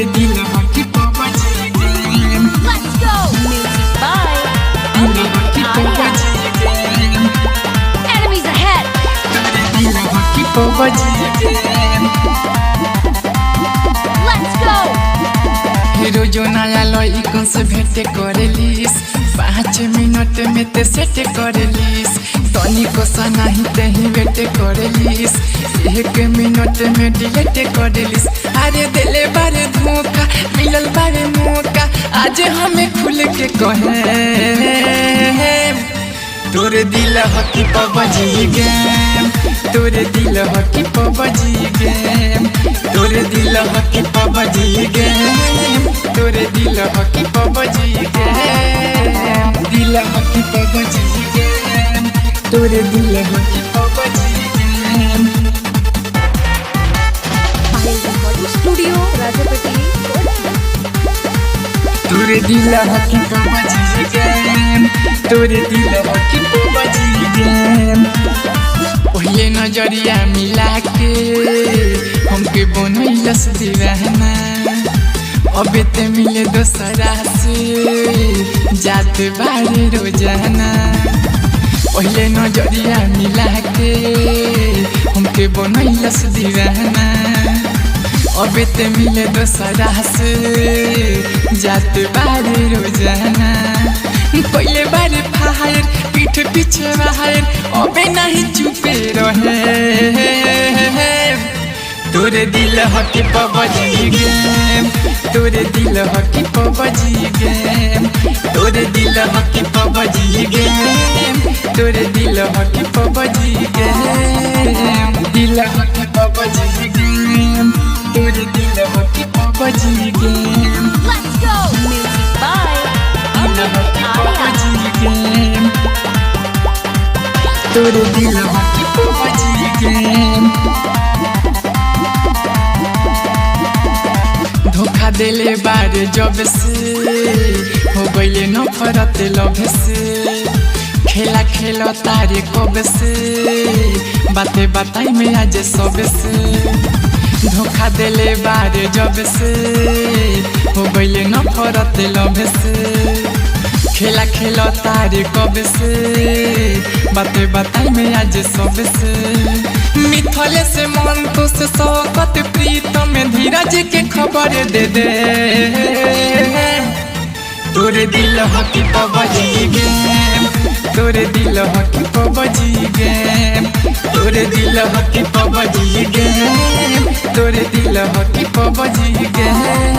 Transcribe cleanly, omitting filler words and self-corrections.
तोरे दिल हकी PUBG game. Let's go! Music by दिल हकी पबजी गेम। Enemies ahead! दिल हकी PUBG game. Let's go! Hero जो नया लइकन से भेंटे करेलिस 5 मिनट में ते सेट करेलिस तनिको सा नहीं तेही वेट करेलिस 1 मिनट में डिलीट करेलिस। अरे दिले बारे धोखा मिलल बारे मौका आज हमें खुल के कहे तोरे दिल हकी पबजी गेम। तोरे दिल हकी पबजी गेम। तोरे दिल हकी पबजी गेम। तोरे दिल हकी पबजी गेम। दिल हकी पबजी गेम। तोरे दिल हकी पबजी गेम। Studio Rajapati. तोरे दिल हकी पबजी गेम। तोरे दिल हकी पबजी गेम। पहले नजरिया मिला के हमके बनैलस दीवाना अब ते मिले दोसरा से जात बारे रोजाना। पहले नजरिया मिला के हमके बनैलस दीवाना अब ते मिले दोसरा से जात बारे रोजाना। पहले बारे फायर पीठ पीछे बाहर अबे नहीं चुपे रहे तोरे दिल हकी पबजी गेम। तोरे दिल हकी पबजी गेम। तोरे दिल हकी पबजी गेम। तोरे दिल हकी पबजी गेम। दिल हकी पबजी गेम। तोरे दिल हकी PUBG game. Let's go! Music by दिल हकी पबजी गेम। तोरे दिल हकी पबजी गेम। धोखा देले बारे जब से हो गईले नफरत लब से खेला खेलो तारे कब से बाते बताई में आज सब से। धोखा देले बारे जब से हो गईले नफरत लब से खेला खेलो तारे कब से बाते बताई में आज सब से। मिथले से मन तो से शौकत प्रीतम धीरज के खबर दे दे तोरे दिल हकी पबजी गेम। तोरे दिल हकी पबजी गेम। तोरे दिल हकी पबजी गेम। तोरे दिल हकी पबजी गेम।